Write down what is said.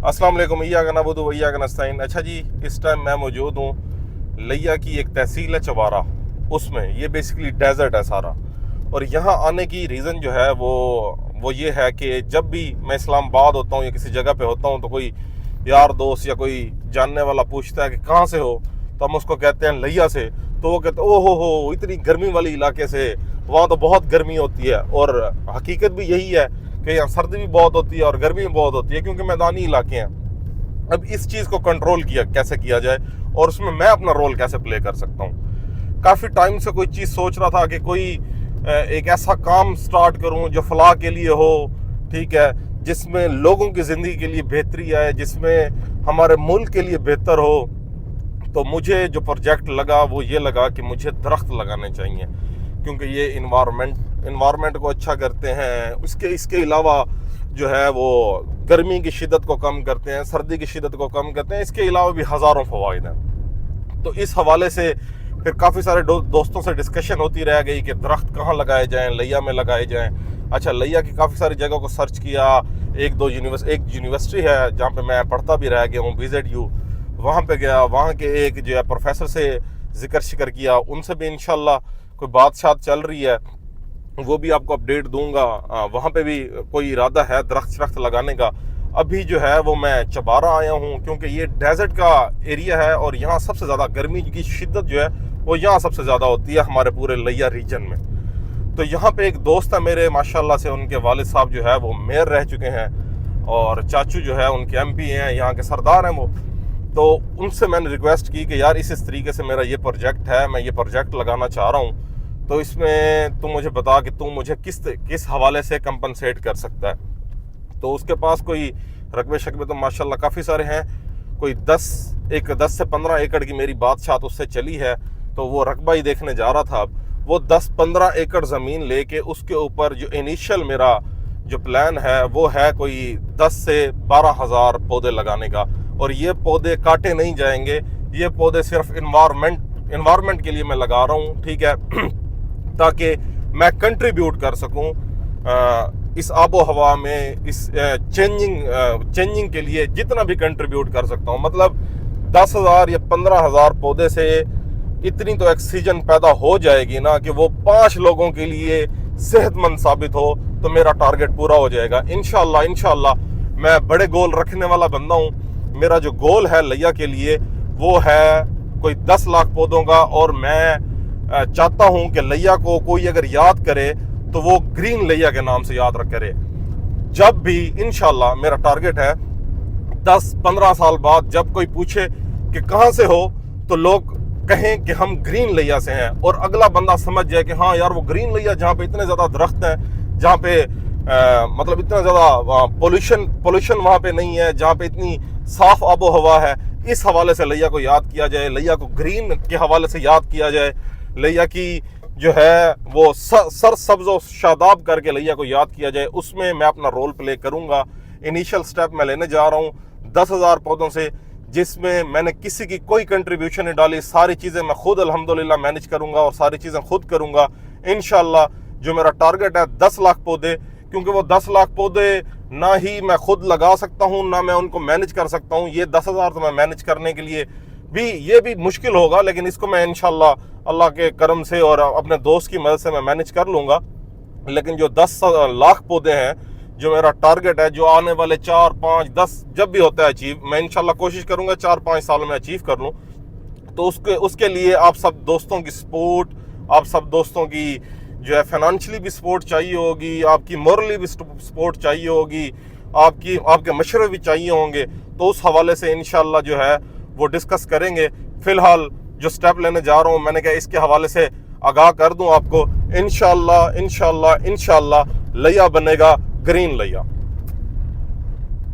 अस्सलाम वालेकुम, इय्याका नअबुदु व इय्याका नस्तईन। अच्छा जी, इस टाइम मैं मौजूद हूँ लिया की एक तहसील है चवारा, उसमें ये बेसिकली डेजर्ट है सारा। और यहाँ आने की रीज़न जो है वो ये है कि जब भी मैं इस्लामाबाद होता हूँ या किसी जगह पे होता हूँ तो कोई यार दोस्त या कोई जानने वाला पूछता है कि कहाँ से हो, तो हम उसको कहते हैं लिया से। तो वो कहते हैं ओहो हो, इतनी गर्मी वाली इलाके से, वहाँ तो बहुत गर्मी होती है। और हकीकत भी यही है कि यहाँ सर्दी भी बहुत होती है और गर्मी भी बहुत होती है, क्योंकि मैदानी इलाके हैं। अब इस चीज़ को कंट्रोल कैसे किया जाए और उसमें मैं अपना रोल कैसे प्ले कर सकता हूँ। काफ़ी टाइम से कोई चीज़ सोच रहा था कि कोई एक ऐसा काम स्टार्ट करूँ जो फलाह के लिए हो, ठीक है, जिसमें लोगों की ज़िंदगी के लिए बेहतरी आए, जिसमें हमारे मुल्क के लिए बेहतर हो। तो मुझे जो प्रोजेक्ट लगा वो ये लगा कि मुझे दरख्त लगाने चाहिए, क्योंकि ये इन्वायरमेंट को अच्छा करते हैं। इसके अलावा जो है वो गर्मी की शिद्दत को कम करते हैं, सर्दी की शिद्दत को कम करते हैं। इसके अलावा भी हज़ारों फ़वाइद हैं। तो इस हवाले से फिर काफ़ी सारे दोस्तों से डिस्कशन होती रह गई कि दरख्त कहाँ लगाए जाएँ, लिया में लगाए जाएँ। अच्छा, लिया की काफ़ी सारी जगहों को सर्च किया। एक यूनिवर्सिटी है जहाँ पे मैं पढ़ता भी रह गया हूँ, VZU, वहाँ पे गया। वहाँ के एक जो है प्रोफेसर से जिक्र शिकर किया, उनसे भी इंशाल्लाह कोई बात चल रही है, वो भी आपको अपडेट दूंगा। वहाँ पे भी कोई इरादा है दरख्त लगाने का। अभी जो है वो मैं चबारा आया हूँ, क्योंकि ये डेजर्ट का एरिया है और यहाँ सबसे ज़्यादा गर्मी की शिद्दत जो है वो यहाँ सबसे ज़्यादा होती है हमारे पूरे लिया रीजन में। तो यहाँ पे एक दोस्त है मेरे, माशाल्लाह से उनके वालिद साहब जो है वो मेयर रह चुके हैं और चाचू जो है उनके MP हैं, यहाँ के सरदार हैं वो। तो उनसे मैंने रिक्वेस्ट की कि यार इस तरीके से मेरा ये प्रोजेक्ट है, मैं ये प्रोजेक्ट लगाना चाह रहा हूँ, तो इसमें तुम मुझे बता कि तुम मुझे किस हवाले से कंपनसेट कर सकता है। तो उसके पास कोई रकबे शकबे तो माशाल्लाह काफ़ी सारे हैं। कोई 10 से 15 एकड़ की मेरी बात उससे चली है, तो वो रकबा ही देखने जा रहा था। अब वो 10-15 एकड़ ज़मीन लेके उसके ऊपर जो इनिशियल मेरा जो प्लान है वो है कोई 10 से 12 हज़ार पौधे लगाने का। और ये पौधे काटे नहीं जाएंगे, ये पौधे सिर्फ इन्वायरमेंट के लिए मैं लगा रहा हूँ, ठीक है, ताकि मैं कंट्रीब्यूट कर सकूँ इस आबो हवा में, इस चेंजिंग के लिए जितना भी कंट्रीब्यूट कर सकता हूँ। मतलब 10,000 या 15,000 पौधे से इतनी तो ऑक्सीजन पैदा हो जाएगी ना कि वो 5 लोगों के लिए सेहतमंद साबित हो, तो मेरा टारगेट पूरा हो जाएगा इंशाल्लाह। मैं बड़े गोल रखने वाला बंदा हूँ। मेरा जो गोल है लिया के लिए वो है कोई 10 लाख पौधों का, और मैं चाहता हूँ कि लिया को कोई अगर याद करे तो वो ग्रीन लिया के नाम से याद करे। जब भी इंशाल्लाह मेरा टारगेट है 10-15 साल बाद जब कोई पूछे कि कहाँ से हो, तो लोग कहें कि हम ग्रीन लिया से हैं, और अगला बंदा समझ जाए कि हाँ यार वो ग्रीन लिया जहाँ पे इतने ज़्यादा दरख्त हैं, जहाँ पे मतलब इतना ज़्यादा पोल्यूशन वहाँ पे नहीं है, जहाँ पे इतनी साफ आबो हवा है। इस हवाले से लिया को याद किया जाए, लिया को ग्रीन के हवाले से याद किया जाए, लिया की जो है वो सर सब्ज़ और शादाब करके लिया को याद किया जाए। उसमें मैं अपना रोल प्ले करूँगा। इनिशियल स्टेप मैं लेने जा रहा हूँ 10,000 पौधों से, जिसमें मैंने किसी की कोई कंट्रीब्यूशन नहीं डाली। सारी चीज़ें मैं खुद अल्हम्दुलिल्लाह मैनेज करूँगा और सारी चीज़ें खुद करूँगा इंशाल्लाह। जो मेरा टारगेट है 10 लाख पौधे, क्योंकि वो 10 लाख पौधे ना ही मैं खुद लगा सकता हूँ ना मैं उनको मैनेज कर सकता हूँ। ये 10,000 तो मैं मैनेज करने के लिए ये भी मुश्किल होगा, लेकिन इसको मैं इंशाल्लाह अल्लाह के करम से और अपने दोस्त की मदद से मैं मैनेज कर लूँगा। लेकिन जो 10 लाख पौधे हैं, जो मेरा टारगेट है, जो आने वाले 4, 5, 10 जब भी होता है अचीव, मैं इंशाल्लाह कोशिश करूँगा 4-5 साल में अचीव कर लूँ। तो उसके लिए आप सब दोस्तों की सपोर्ट, आप सब दोस्तों की जो है फाइनेंशियली भी सपोर्ट चाहिए होगी, आपकी मॉरली भी सपोर्ट चाहिए होगी, आपके मशवरे भी चाहिए होंगे। तो उस हवाले से इंशाल्लाह जो है वो डिस्कस करेंगे। फ़िलहाल जो स्टेप लेने जा रहा हूँ, मैंने कहा इसके हवाले से आगाह कर दूँ आपको। इंशाल्लाह लिया बनेगा ग्रीन लिया।